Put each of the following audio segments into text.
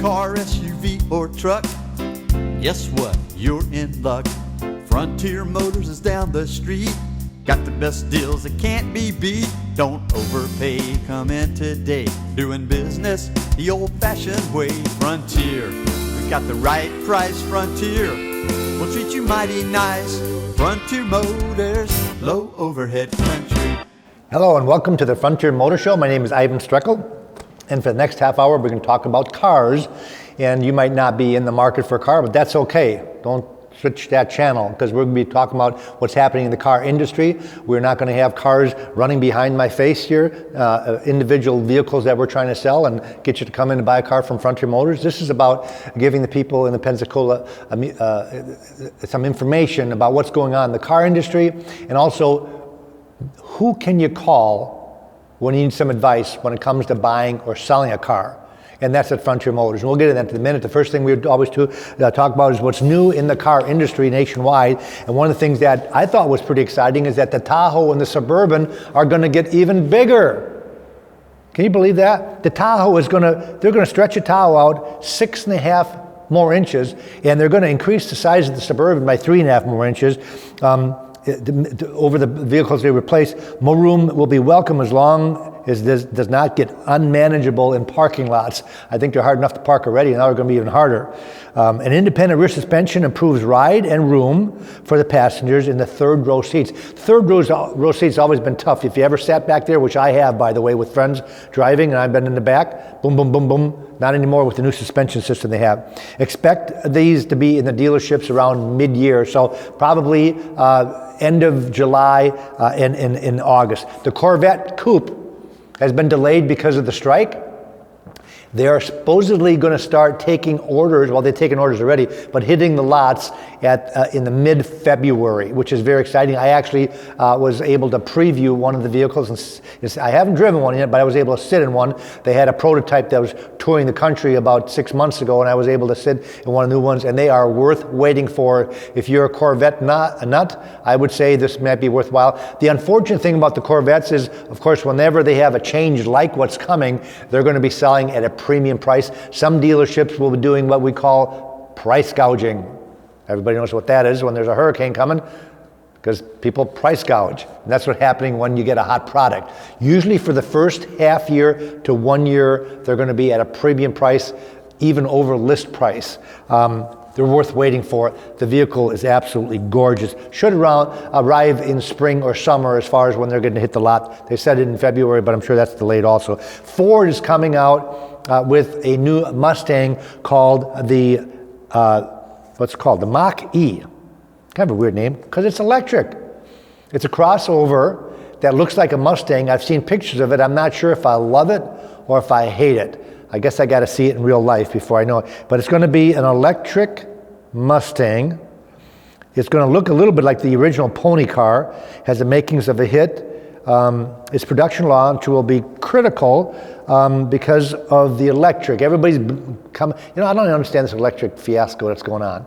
car, SUV, or truck, guess what? You're in luck. Frontier Motors is down the street. Got the best deals that can't be beat. Don't overpay, come in today. Doing business the old-fashioned way. Frontier, we've got the right price. Frontier, we'll treat you mighty nice. Frontier Motors, low overhead country. Hello and welcome to the Frontier Motor Show. My name is Iven Streckel, and for the next half hour we're going to talk about cars. And you might not be in the market for a car, but that's okay. Don't switch that channel, because we're going to be talking about what's happening in the car industry. We're not going to have cars running behind my face here, individual vehicles that we're trying to sell and get you to come in and buy a car from Frontier Motors. This is about giving the people in the Pensacola some information about what's going on in the car industry, and also who can you call when you need some advice when it comes to buying or selling a car. And that's at Frontier Motors. And we'll get into that in a minute. The first thing we always talk about is what's new in the car industry nationwide. And one of the things that I thought was pretty exciting is that the Tahoe and the Suburban are going to get even bigger. Can you believe that? The Tahoe is they're going to stretch a Tahoe out 6.5 more inches, and they're going to increase the size of the Suburban by 3.5 more inches. Over the vehicles they replace. More room will be welcome as long as this does not get unmanageable in parking lots. I think they're hard enough to park already, and now they're going to be even harder. An independent rear suspension improves ride and room for the passengers in the third row seats. Third row seats always been tough. If you ever sat back there, which I have, by the way, with friends driving, and I've been in the back, boom, boom, boom, boom. Not anymore with the new suspension system they have. Expect these to be in the dealerships around mid-year, so probably end of July and in August. The Corvette Coupe has been delayed because of the strike. They are supposedly going to start taking orders, well, they're taking orders already, but hitting the lots in the mid-February, which is very exciting. I actually was able to preview one of the vehicles. And I haven't driven one yet, but I was able to sit in one. They had a prototype that was touring the country about 6 months ago, and I was able to sit in one of the new ones, and they are worth waiting for. If you're a Corvette nut, I would say this might be worthwhile. The unfortunate thing about the Corvettes is, of course, whenever they have a change like what's coming, they're going to be selling at a premium price. Some dealerships will be doing what we call price gouging. Everybody knows what that is when there's a hurricane coming, because people price gouge. And that's what's happening when you get a hot product. Usually for the first half year to 1 year, they're going to be at a premium price, even over list price. They're worth waiting for. The vehicle is absolutely gorgeous. Should arrive in spring or summer as far as when they're going to hit the lot. They said it in February, but I'm sure that's delayed also. Ford is coming out with a new Mustang called the the Mach-E. Kind of a weird name, because it's electric. It's a crossover that looks like a Mustang. I've seen pictures of it. I'm not sure if I love it or if I hate it. I guess I got to see it in real life before I know it. But it's going to be an electric Mustang. It's going to look a little bit like the original pony car. Has the makings of a hit. Its production launch will be critical because of the electric. Everybody's coming. I don't understand this electric fiasco that's going on.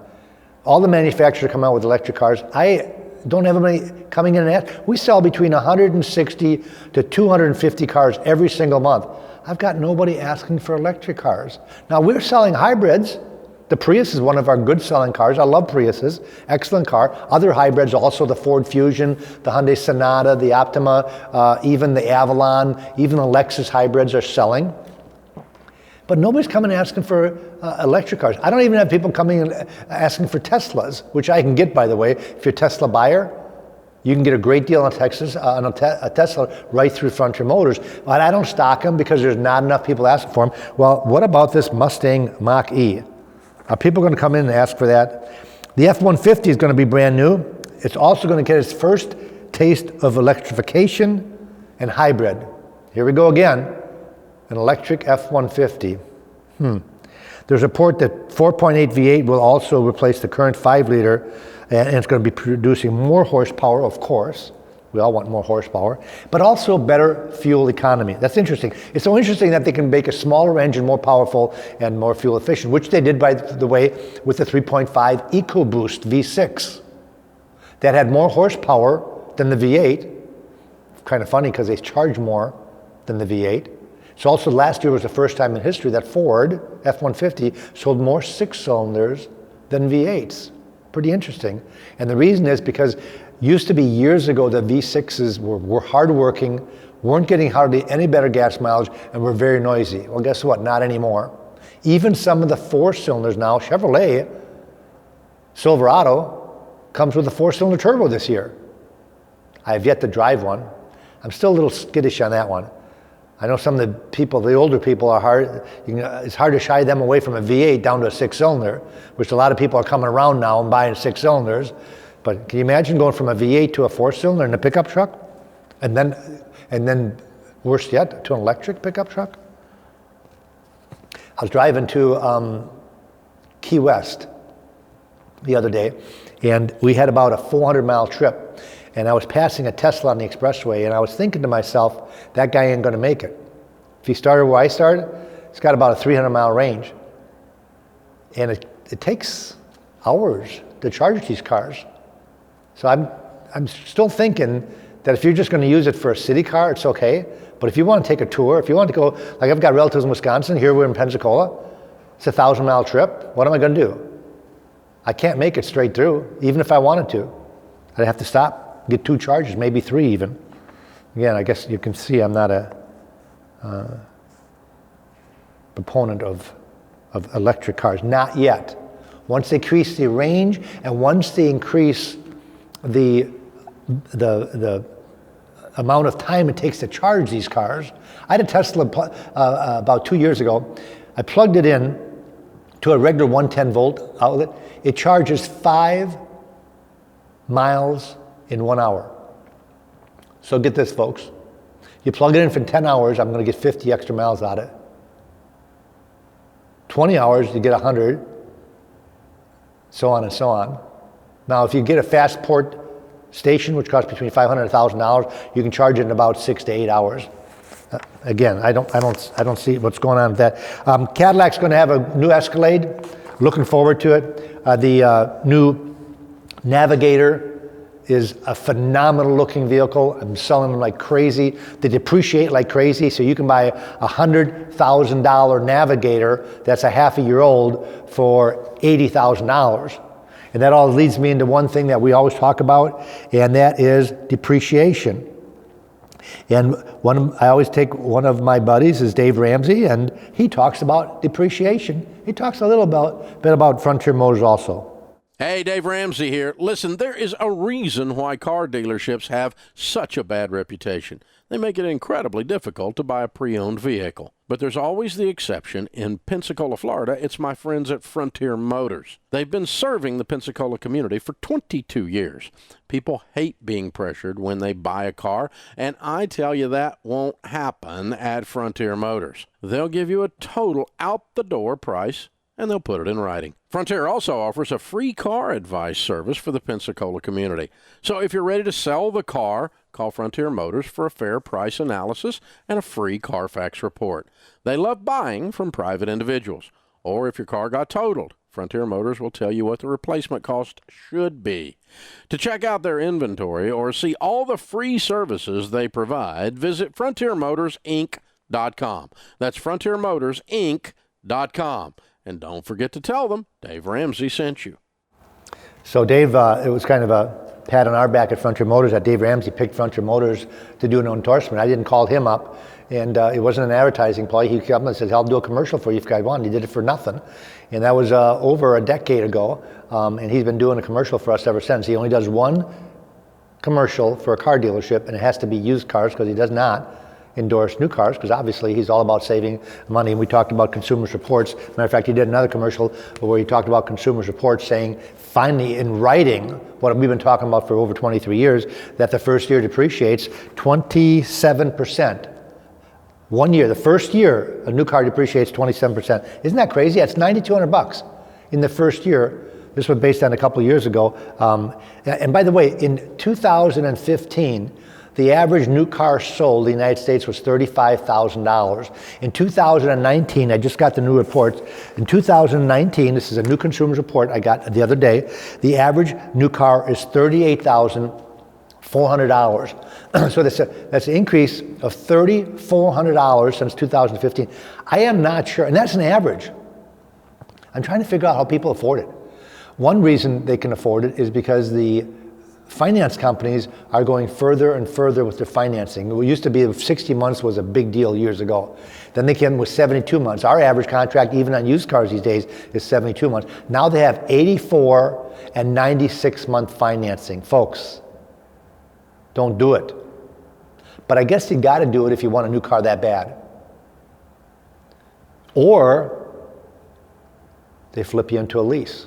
All the manufacturers come out with electric cars. I don't have anybody coming in and ask. We sell between 160 to 250 cars every single month. I've got nobody asking for electric cars. Now we're selling hybrids. The Prius is one of our good selling cars. I love Priuses. Excellent car. Other hybrids also, the Ford Fusion, the Hyundai Sonata, the Optima, even the Avalon, even the Lexus hybrids are selling. But nobody's coming asking for electric cars. I don't even have people coming and asking for Teslas, which I can get, by the way. If you're a Tesla buyer, you can get a great deal on a Tesla right through Frontier Motors. But I don't stock them because there's not enough people asking for them. Well, what about this Mustang Mach-E? Are people going to come in and ask for that? The F-150 is going to be brand new. It's also going to get its first taste of electrification and hybrid. Here we go again. An electric F-150. There's a report that 4.8 V8 will also replace the current 5-liter, and it's going to be producing more horsepower, of course. We all want more horsepower, but also better fuel economy. That's interesting. It's so interesting that they can make a smaller engine more powerful and more fuel efficient, which they did, by the way, with the 3.5 EcoBoost V6 that had more horsepower than the V8. Kind of funny because they charge more than the V8. So also last year was the first time in history that Ford F-150 sold more 6-cylinders than V8s. Pretty interesting. And the reason is because used to be years ago that V6s were hardworking, weren't getting hardly any better gas mileage, and were very noisy. Well, guess what? Not anymore. Even some of the 4-cylinders now, Chevrolet Silverado comes with a 4-cylinder turbo this year. I have yet to drive one. I'm still a little skittish on that one. I know some of the people, the older people are hard, it's hard to shy them away from a V8 down to a 6-cylinder, which a lot of people are coming around now and buying 6-cylinders. But can you imagine going from a V8 to a 4-cylinder in a pickup truck? And then worse yet, to an electric pickup truck? I was driving to Key West the other day, and we had about a 400-mile trip. And I was passing a Tesla on the expressway, and I was thinking to myself, that guy ain't going to make it. If he started where I started, it's got about a 300-mile range. And it takes hours to charge these cars. So I'm still thinking that if you're just going to use it for a city car, it's okay. But if you want to take a tour, if you want to go, like I've got relatives in Wisconsin, here we're in Pensacola, it's a 1,000-mile trip. What am I going to do? I can't make it straight through, even if I wanted to. I'd have to stop. Get 2 charges, maybe 3 even. Again, I guess you can see I'm not a proponent of electric cars, not yet. Once they increase the range and once they increase the amount of time it takes to charge these cars. I had a Tesla about 2 years ago. I plugged it in to a regular 110 volt outlet. It charges 5 miles in 1 hour. So get this, folks. You plug it in for 10 hours, I'm going to get 50 extra miles out of it. 20 hours, you get 100, so on and so on. Now, if you get a fast port station, which costs between $500 and $1,000, you can charge it in about 6 to 8 hours. Again, I don't see what's going on with that. Cadillac's going to have a new Escalade. Looking forward to it. The new Navigator is a phenomenal looking vehicle. I'm selling them like crazy. They depreciate like crazy, so you can buy a $100,000 Navigator that's a half a year old for $80,000. And that all leads me into one thing that we always talk about, and that is depreciation. And I always take one of my buddies is Dave Ramsey, and he talks about depreciation. He talks a little bit about Frontier Motors also. Hey, Dave Ramsey here. Listen, there is a reason why car dealerships have such a bad reputation. They make it incredibly difficult to buy a pre-owned vehicle. But there's always the exception. In Pensacola, Florida, it's my friends at Frontier Motors. They've been serving the Pensacola community for 22 years. People hate being pressured when they buy a car, and I tell you that won't happen at Frontier Motors. They'll give you a total out-the-door price, and they'll put it in writing. Frontier also offers a free car advice service for the Pensacola community. So if you're ready to sell the car, call Frontier Motors for a fair price analysis and a free Carfax report. They love buying from private individuals. Or if your car got totaled, Frontier Motors will tell you what the replacement cost should be. To check out their inventory or see all the free services they provide, visit FrontierMotorsInc.com. That's FrontierMotorsInc.com. And don't forget to tell them Dave Ramsey sent you. So Dave, it was kind of a pat on our back at Frontier Motors that Dave Ramsey picked Frontier Motors to do an endorsement. I didn't call him up, and it wasn't an advertising play. He came up and said, I'll do a commercial for you if you guys want. He did it for nothing. And that was over a decade ago, and he's been doing a commercial for us ever since. He only does one commercial for a car dealership, and it has to be used cars because he does not endorse new cars, because obviously he's all about saving money. And we talked about Consumers Reports. Matter of fact, he did another commercial where he talked about Consumers Reports saying, finally in writing, what we've been talking about for over 23 years, that the first year depreciates 27%. 1 year, the first year, a new car depreciates 27%. Isn't that crazy? That's $9,200 in the first year. This was based on a couple of years ago. And by the way, in 2015, the average new car sold in the United States was $35,000. In 2019, I just got the new report. In 2019, this is a new consumer's report I got the other day, the average new car is $38,500. $400. So that's an increase of $3,400 since 2015. I am not sure, and that's an average. I'm trying to figure out how people afford it. One reason they can afford it is because the finance companies are going further and further with their financing. It used to be 60 months was a big deal years ago. Then they came with 72 months. Our average contract, even on used cars these days, is 72 months. Now they have 84 and 96-month financing. Folks, don't do it. But I guess you got to do it if you want a new car that bad. Or they flip you into a lease.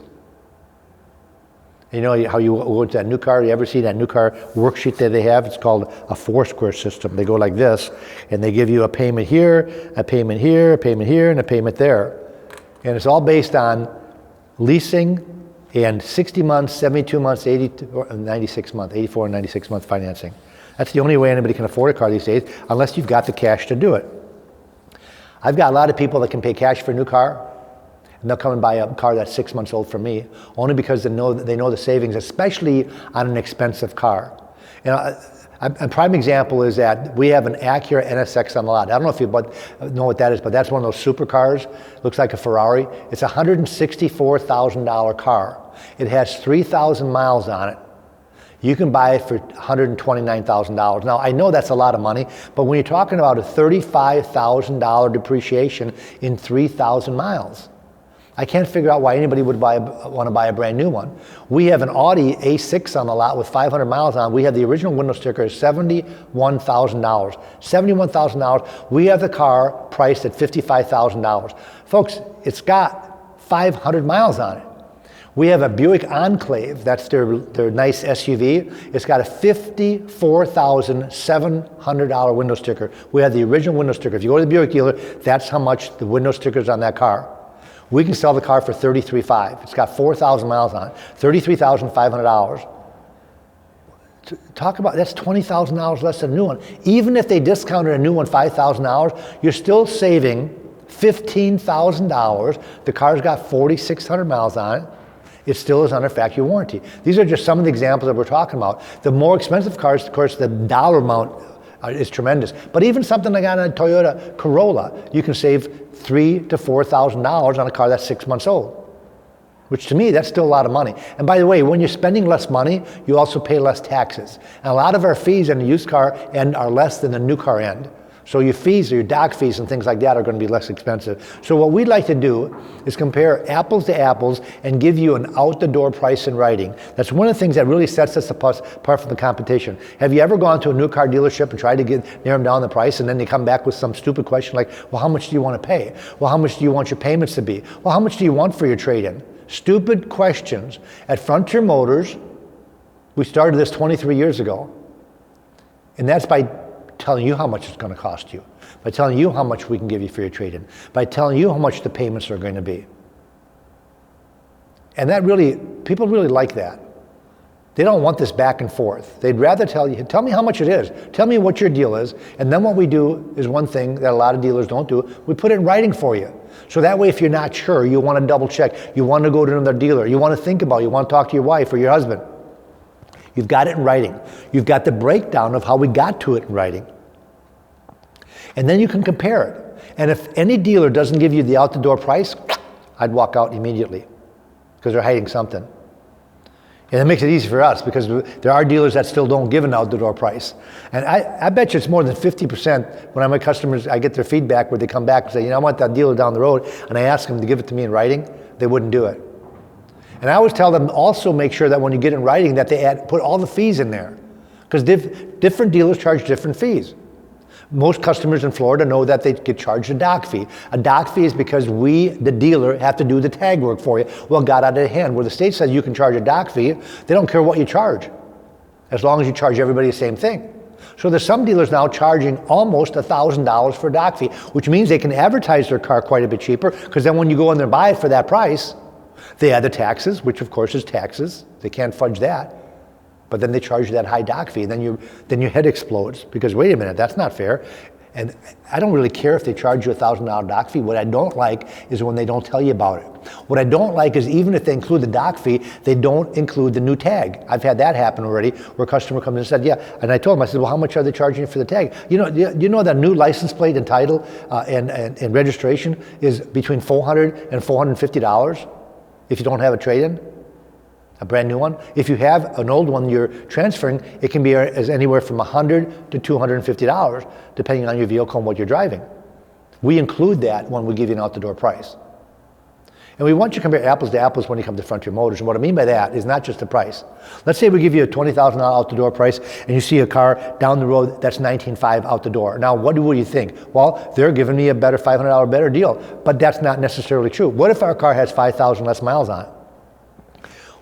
You know how you go to that new car, you ever see that new car worksheet that they have? It's called a four-square system. They go like this, and they give you a payment here, a payment here, a payment here, and a payment there. And it's all based on leasing and 60 months, 72 months, 96 months, 84 and 96 month financing. That's the only way anybody can afford a car these days, unless you've got the cash to do it. I've got a lot of people that can pay cash for a new car, and they'll come and buy a car that's 6 months old from me, only because they know the savings, especially on an expensive car. You know, a prime example is that we have an Acura NSX on the lot. I don't know if you know what that is, but that's one of those supercars. Looks like a Ferrari. It's a $164,000 car. It has 3,000 miles on it. You can buy it for $129,000. Now, I know that's a lot of money, but when you're talking about a $35,000 depreciation in 3,000 miles, I can't figure out why anybody would want to buy a brand new one. We have an Audi A6 on the lot with 500 miles on. We have the original window sticker at $71,000. $71,000. We have the car priced at $55,000. Folks, it's got 500 miles on it. We have a Buick Enclave, that's their nice SUV. It's got a $54,700 window sticker. We have the original window sticker. If you go to the Buick dealer, that's how much the window sticker is on that car. We can sell the car for $33,500. It's got 4,000 miles on it, $33,500. Talk about, that's $20,000 less than a new one. Even if they discounted a new one $5,000, you're still saving $15,000. The car's got 4,600 miles on it. It still is under factory warranty. These are just some of the examples that we're talking about. The more expensive cars, of course, the dollar amount is tremendous. But even something like on a Toyota Corolla, you can save $3,000 to $4,000 on a car that's 6 months old, which to me, that's still a lot of money. And by the way, when you're spending less money, you also pay less taxes. And a lot of our fees on the used car end are less than the new car end. So your fees, or your dock fees and things like that are going to be less expensive. So what we'd like to do is compare apples to apples and give you an out-the-door price in writing. That's one of the things that really sets us apart from the competition. Have you ever gone to a new car dealership and tried to narrow down the price, and then they come back with some stupid question like, well, how much do you want to pay? Well, how much do you want your payments to be? Well, how much do you want for your trade-in? Stupid questions. At Frontier Motors, we started this 23 years ago, and that's by telling you how much it's going to cost you, by telling you how much we can give you for your trade-in, by telling you how much the payments are going to be. And that really, people really like that. They don't want this back and forth. They'd rather tell me how much it is. Tell me what your deal is. And then what we do is one thing that a lot of dealers don't do. We put it in writing for you. So that way, if you're not sure, you want to double check, you want to go to another dealer, you want to think about it, you want to talk to your wife or your husband, you've got it in writing. You've got the breakdown of how we got to it in writing. And then you can compare it. And if any dealer doesn't give you the out-the-door price, I'd walk out immediately because they're hiding something. And it makes it easy for us because there are dealers that still don't give an out-the-door price. And I bet you it's more than 50% when I'm with customers, I get their feedback where they come back and say, you know, I want that dealer down the road, and I ask them to give it to me in writing, they wouldn't do it. And I always tell them also make sure that when you get in writing that they put all the fees in there, because different dealers charge different fees. Most customers in Florida know that they get charged a dock fee. A dock fee is because we, the dealer, have to do the tag work for you. Well, got out of hand. Where the state says you can charge a dock fee, they don't care what you charge, as long as you charge everybody the same thing. So there's some dealers now charging almost $1,000 for a dock fee, which means they can advertise their car quite a bit cheaper, because then when you go in there and buy it for that price, they add the taxes, which of course is taxes. They can't fudge that. But then they charge you that high dock fee, and then your head explodes because wait a minute, that's not fair. And I don't really care if they charge you a $1,000 dock fee. What I don't like is when they don't tell you about it. What I don't like is even if they include the dock fee, they don't include the new tag. I've had that happen already, where a customer comes in and said, yeah, and I told them, I said, well, how much are they charging you for the tag? You know that new license plate and title and registration is between $400 and $450 if you don't have a trade-in? A brand new one. If you have an old one you're transferring, it can be as anywhere from $100 to $250, depending on your vehicle and what you're driving. We include that when we give you an out-the-door price. And we want you to compare apples to apples when you come to Frontier Motors. And what I mean by that is not just the price. Let's say we give you a $20,000 out-the-door price and you see a car down the road that's $19,500 out the door. Now, what do you think? Well, they're giving me a better $500 better deal. But that's not necessarily true. What if our car has 5,000 less miles on it?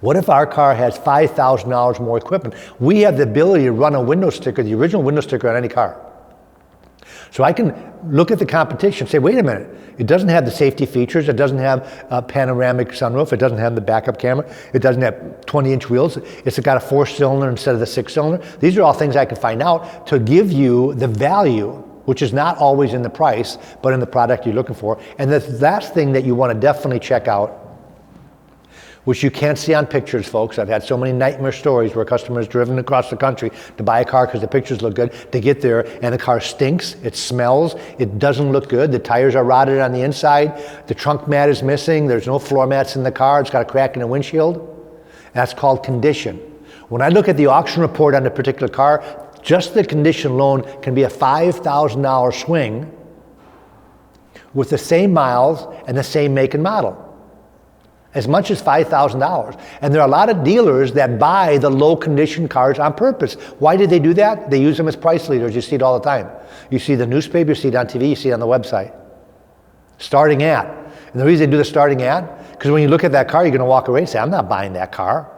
What if our car has $5,000 more equipment? We have the ability to run a window sticker, the original window sticker on any car. So I can look at the competition and say, wait a minute, it doesn't have the safety features, it doesn't have a panoramic sunroof, it doesn't have the backup camera, it doesn't have 20-inch wheels, it's got a 4-cylinder instead of the 6-cylinder. These are all things I can find out to give you the value, which is not always in the price, but in the product you're looking for. And the last thing that you want to definitely check out, which you can't see on pictures, folks. I've had so many nightmare stories where customers driven across the country to buy a car because the pictures look good. They get there and the car stinks, it smells, it doesn't look good, the tires are rotted on the inside, the trunk mat is missing, there's no floor mats in the car, it's got a crack in the windshield. That's called condition. When I look at the auction report on a particular car, just the condition alone can be a $5,000 swing with the same miles and the same make and model. As much as $5,000. And there are a lot of dealers that buy the low condition cars on purpose. Why did they do that? They use them as price leaders. You see it all the time. You see the newspaper, you see it on TV, you see it on the website. Starting at. And the reason they do the starting at, because when you look at that car, you're going to walk away and say, I'm not buying that car.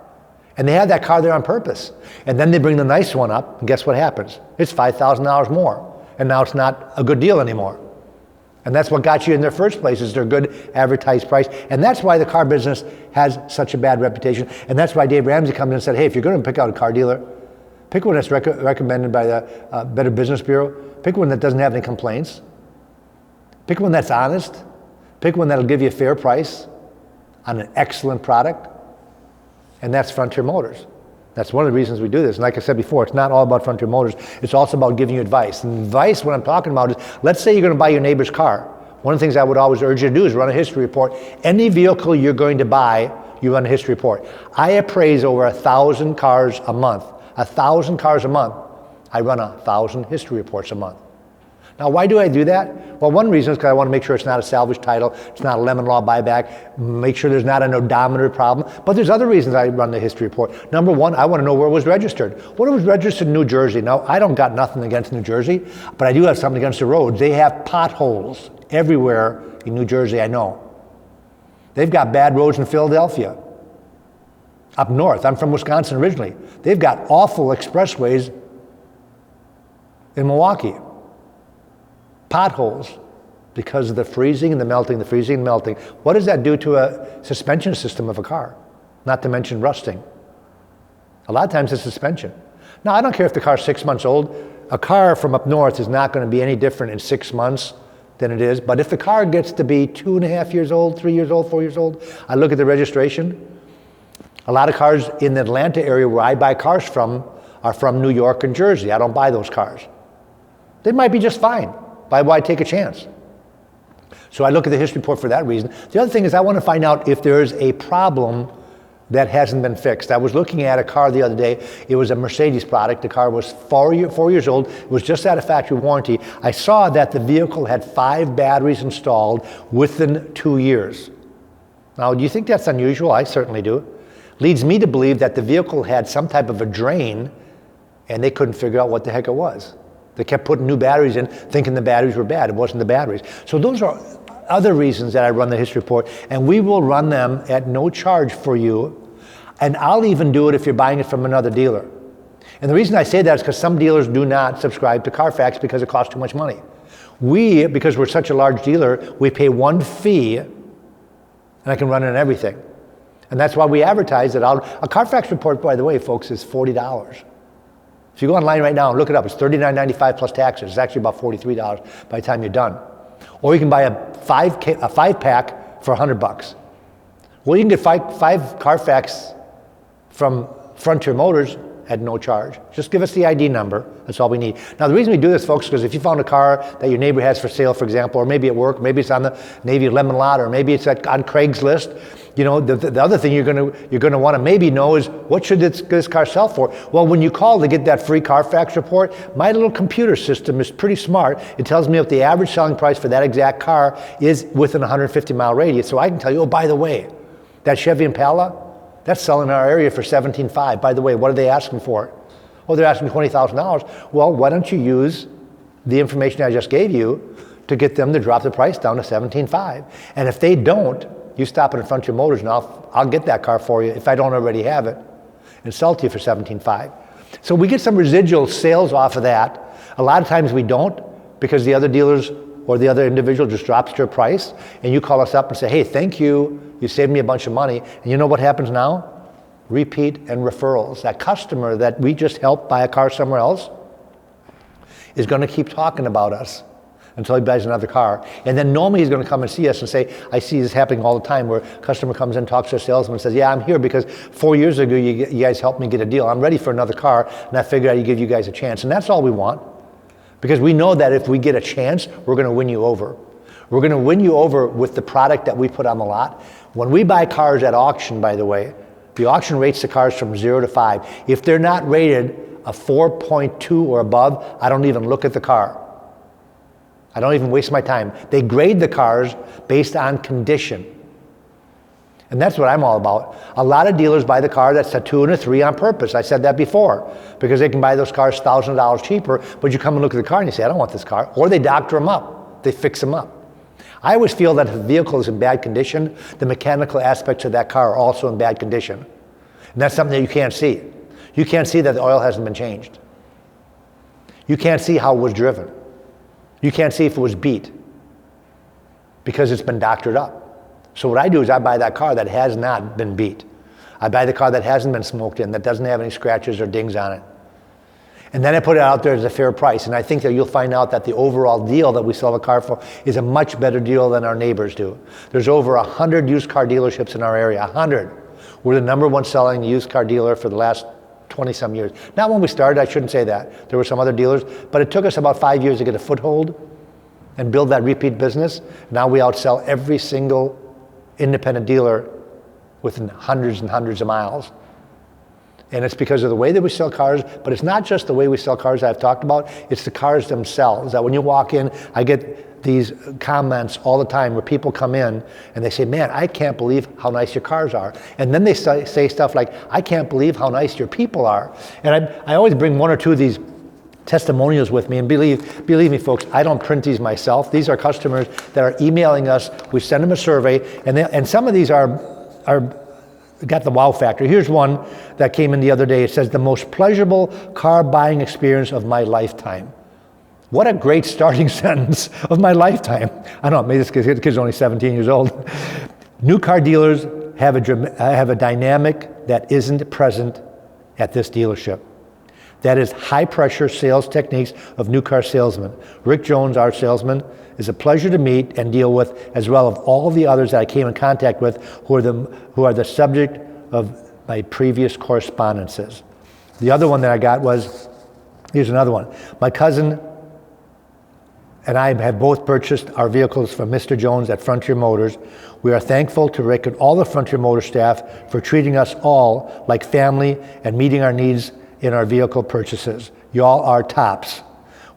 And they have that car there on purpose. And then they bring the nice one up, and guess what happens? It's $5,000 more. And now it's not a good deal anymore. And that's what got you in their first place, is their good advertised price. And that's why the car business has such a bad reputation. And that's why Dave Ramsey comes in and said, hey, if you're going to pick out a car dealer, pick one that's recommended by the Better Business Bureau. Pick one that doesn't have any complaints. Pick one that's honest. Pick one that'll give you a fair price on an excellent product. And that's Frontier Motors. That's one of the reasons we do this. And like I said before, it's not all about Frontier Motors. It's also about giving you advice. And advice, what I'm talking about is, let's say you're going to buy your neighbor's car. One of the things I would always urge you to do is run a history report. Any vehicle you're going to buy, you run a history report. I appraise over 1,000 cars a month. 1,000 cars a month. I run 1,000 history reports a month. Now, why do I do that? Well, one reason is because I want to make sure it's not a salvage title, it's not a lemon law buyback, make sure there's not an odometer problem. But there's other reasons I run the history report. Number one, I want to know where it was registered. What it was registered in New Jersey. Now, I don't got nothing against New Jersey, but I do have something against the roads. They have potholes everywhere in New Jersey, I know. They've got bad roads in Philadelphia. Up north, I'm from Wisconsin originally. They've got awful expressways in Milwaukee. Potholes because of the freezing and the melting, the freezing and melting. What does that do to a suspension system of a car? Not to mention rusting. A lot of times it's suspension. Now, I don't care if the car's 6 months old. A car from up north is not going to be any different in 6 months than it is. But if the car gets to be 2.5 years old, 3 years old, 4 years old, I look at the registration. A lot of cars in the Atlanta area where I buy cars from are from New York and Jersey. I don't buy those cars. They might be just fine. Why take a chance? So I look at the history report for that reason. The other thing is I want to find out if there's a problem that hasn't been fixed. I was looking at a car the other day. It was a Mercedes product. The car was 4 years old. It was just out of factory warranty. I saw that the vehicle had 5 batteries installed within 2 years. Now, do you think that's unusual? I certainly do. Leads me to believe that the vehicle had some type of a drain and they couldn't figure out what the heck it was. They kept putting new batteries in, thinking the batteries were bad. It wasn't the batteries. So those are other reasons that I run the history report, and we will run them at no charge for you, and I'll even do it if you're buying it from another dealer. And the reason I say that is because some dealers do not subscribe to Carfax because it costs too much money. We, because we're such a large dealer, we pay one fee, and I can run it on everything. And that's why we advertise it out. A Carfax report, by the way, folks, is $40. If you go online right now and look it up, it's $39.95 plus taxes. It's actually about $43 by the time you're done. Or you can buy a five pack for $100. Well, you can get five Carfax from Frontier Motors at no charge. Just give us the ID number. That's all we need. Now, the reason we do this, folks, is because if you found a car that your neighbor has for sale, for example, or maybe at work, maybe it's on the Navy Lemon Lot, or maybe it's on Craigslist, you know, the other thing you're gonna want to maybe know is, what should this car sell for? Well, when you call to get that free Carfax report, my little computer system is pretty smart. It tells me what the average selling price for that exact car is within a 150-mile radius. So I can tell you, oh, by the way, that Chevy Impala, that's selling in our area for $17,500. By the way, what are they asking for? Oh, they're asking $20,000. Well, why don't you use the information I just gave you to get them to drop the price down to $17,500? And if they don't, you stop it in Frontier Motors and I'll get that car for you if I don't already have it and sell it to you for $17,500. So we get some residual sales off of that. A lot of times we don't, because the other dealers or the other individual just drops their price, and you call us up and say, hey, thank you, you saved me a bunch of money. And you know what happens now? Repeat and referrals. That customer that we just helped buy a car somewhere else is going to keep talking about us until he buys another car. And then normally he's going to come and see us and say, I see this happening all the time, where a customer comes in, talks to a salesman and says, yeah, I'm here because 4 years ago you guys helped me get a deal. I'm ready for another car, and I figured I'd give you guys a chance. And that's all we want, because we know that if we get a chance, we're going to win you over. We're going to win you over with the product that we put on the lot. When we buy cars at auction, by the way, the auction rates the cars from 0 to 5. If they're not rated a 4.2 or above, I don't even look at the car. I don't even waste my time. They grade the cars based on condition. And that's what I'm all about. A lot of dealers buy the car that's a 2 and a 3 on purpose. I said that before, because they can buy those cars $1,000 cheaper, but you come and look at the car and you say, I don't want this car. Or they doctor them up. They fix them up. I always feel that if the vehicle is in bad condition, the mechanical aspects of that car are also in bad condition. And that's something that you can't see. You can't see that the oil hasn't been changed. You can't see how it was driven. You can't see if it was beat, because it's been doctored up. So what I do is I buy that car that has not been beat. I buy the car that hasn't been smoked in, that doesn't have any scratches or dings on it. And then I put it out there as a fair price. And I think that you'll find out that the overall deal that we sell the car for is a much better deal than our neighbors do. There's over 100 used car dealerships in our area, 100. We're the #1 selling used car dealer for the last 20-some years. Not when we started, I shouldn't say that. There were some other dealers, but it took us about 5 years to get a foothold and build that repeat business. Now we outsell every single independent dealer within hundreds and hundreds of miles. And it's because of the way that we sell cars, but it's not just the way we sell cars I've talked about, it's the cars themselves. That when you walk in, I get these comments all the time where people come in and they say, man, I can't believe how nice your cars are. And then they say stuff like, I can't believe how nice your people are. And I always bring 1 or 2 of these testimonials with me, and believe me, folks, I don't print these myself. These are customers that are emailing us. We send them a survey, and some of these are got the wow factor. Here's one that came in the other day. It says, the most pleasurable car buying experience of my lifetime. What a great starting sentence, of my lifetime. I don't know, maybe this kid's only 17 years old. New car dealers have a dynamic that isn't present at this dealership. That is high pressure sales techniques of new car salesmen. Rick Jones, our salesman, is a pleasure to meet and deal with, as well as all the others that I came in contact with who are the subject of my previous correspondences. The other one that I got was, here's another one. My cousin and I have both purchased our vehicles from Mr. Jones at Frontier Motors. We are thankful to Rick and all the Frontier Motors staff for treating us all like family and meeting our needs in our vehicle purchases. Y'all are tops.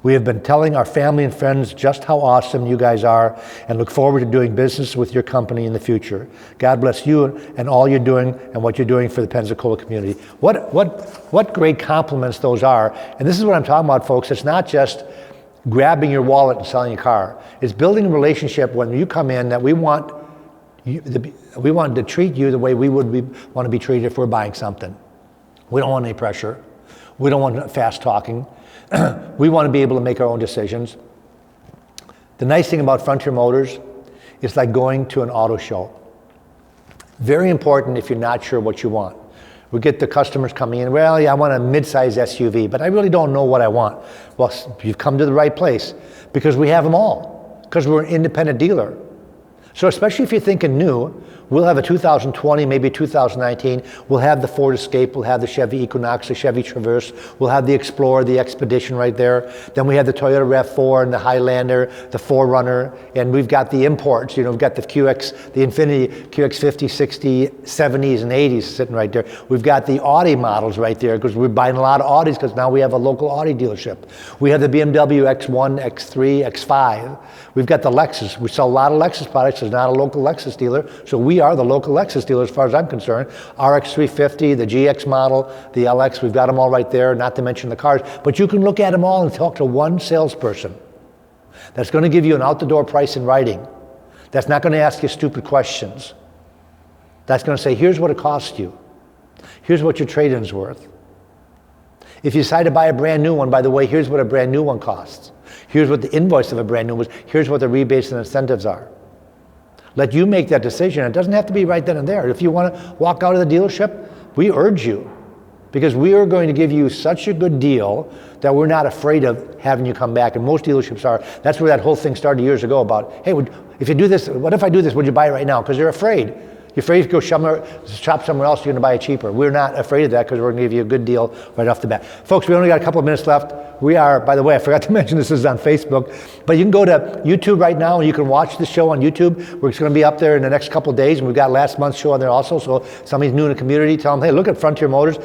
We have been telling our family and friends just how awesome you guys are, and look forward to doing business with your company in the future. God bless you and all you're doing and what you're doing for the Pensacola community. What great compliments those are. And this is what I'm talking about, folks. It's not just grabbing your wallet and selling your car. It's building a relationship when you come in that we want to treat you the way we would want to be treated if we're buying something. We don't want any pressure. We don't want fast talking. We want to be able to make our own decisions. The nice thing about Frontier Motors is like going to an auto show. Very important if you're not sure what you want. We get the customers coming in, well, yeah, I want a mid-size SUV, but I really don't know what I want. Well, you've come to the right place because we have them all, because we're an independent dealer. So especially if you're thinking new, we'll have a 2020, maybe 2019. We'll have the Ford Escape, we'll have the Chevy Equinox, the Chevy Traverse, we'll have the Explorer, the Expedition right there. Then we have the Toyota RAV4 and the Highlander, the 4Runner, and we've got the imports. We've got the QX, the Infiniti QX50, 60, 70s, and 80s sitting right there. We've got the Audi models right there because we're buying a lot of Audis because now we have a local Audi dealership. We have the BMW X1, X3, X5. We've got the Lexus. We sell a lot of Lexus products. There's not a local Lexus dealer, so we are the local Lexus dealer as far as I'm concerned. RX 350, the GX model, the LX, we've got them all right there, not to mention the cars. But you can look at them all and talk to one salesperson that's going to give you an out-the-door price in writing. That's not going to ask you stupid questions. That's going to say, here's what it costs you. Here's what your trade-in's worth. If you decide to buy a brand new one, by the way, here's what a brand new one costs. Here's what the invoice of a brand new one is. Here's what the rebates and incentives are. Let you make that decision. It doesn't have to be right then and there. If you want to walk out of the dealership, we urge you, because we are going to give you such a good deal that we're not afraid of having you come back. And most dealerships are. That's where that whole thing started years ago about, hey, if you do this, what if I do this, would you buy it right now? Because they're afraid. You're afraid if you go shop somewhere else, you're going to buy it cheaper. We're not afraid of that because we're going to give you a good deal right off the bat. Folks, we only got a couple of minutes left. We are, by the way, I forgot to mention this is on Facebook, but you can go to YouTube right now and you can watch the show on YouTube. We're going to be up there in the next couple of days, and we've got last month's show on there also. So somebody's new in the community, tell them, hey, look at Frontier Motors.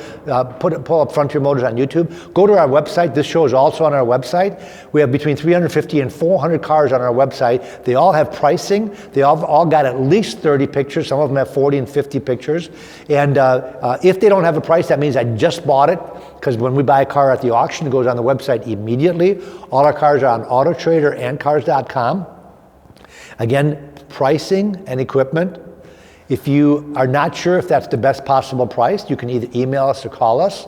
Pull up Frontier Motors on YouTube. Go to our website. This show is also on our website. We have between 350 and 400 cars on our website. They all have pricing. They all got at least 30 pictures. Some of them have 40 and 50 pictures. And if they don't have a price, that means I just bought it, because when we buy a car at the auction, it goes on the website immediately. All our cars are on AutoTrader and Cars.com. Again, pricing and equipment. If you are not sure if that's the best possible price, you can either email us or call us,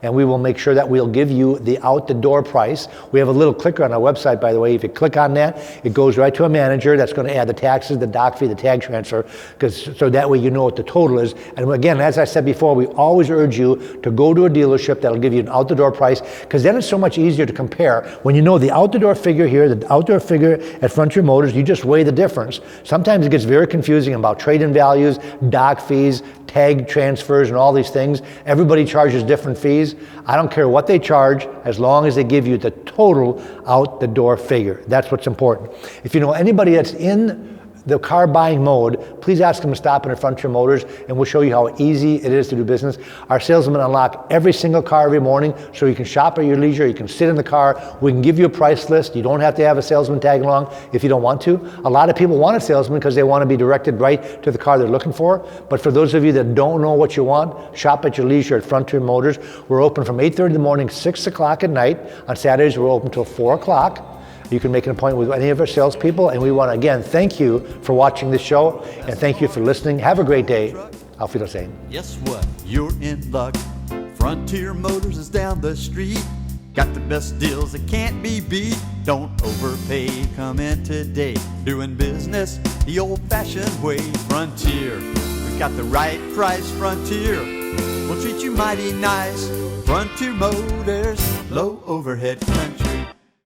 and we will make sure that we'll give you the out-the-door price. We have a little clicker on our website, by the way. If you click on that, it goes right to a manager that's going to add the taxes, the doc fee, the tag transfer, so that way you know what the total is. And again, as I said before, we always urge you to go to a dealership that'll give you an out-the-door price, because then it's so much easier to compare. When you know the out-the-door figure here, the out-the-door figure at Frontier Motors, you just weigh the difference. Sometimes it gets very confusing about trade-in values, doc fees, tag transfers, and all these things. Everybody charges different fees. I don't care what they charge, as long as they give you the total out the door figure. That's what's important. If you know anybody that's in the car buying mode, please ask them to stop in at Frontier Motors, and we'll show you how easy it is to do business. Our salesmen unlock every single car every morning, so you can shop at your leisure, you can sit in the car, we can give you a price list. You don't have to have a salesman tag along if you don't want to. A lot of people want a salesman because they want to be directed right to the car they're looking for. But for those of you that don't know what you want, shop at your leisure at Frontier Motors. We're open from 8:30 in the morning, 6 o'clock at night. On Saturdays, we're open till 4 o'clock. You can make an appointment with any of our salespeople, and we want to, again, thank you for watching this show, and thank you for listening. Have a great day. Auf Wiedersehen. Guess what? You're in luck. Frontier Motors is down the street. Got the best deals that can't be beat. Don't overpay. Come in today. Doing business the old-fashioned way. Frontier. We've got the right price. Frontier. We'll treat you mighty nice. Frontier Motors. Low overhead country.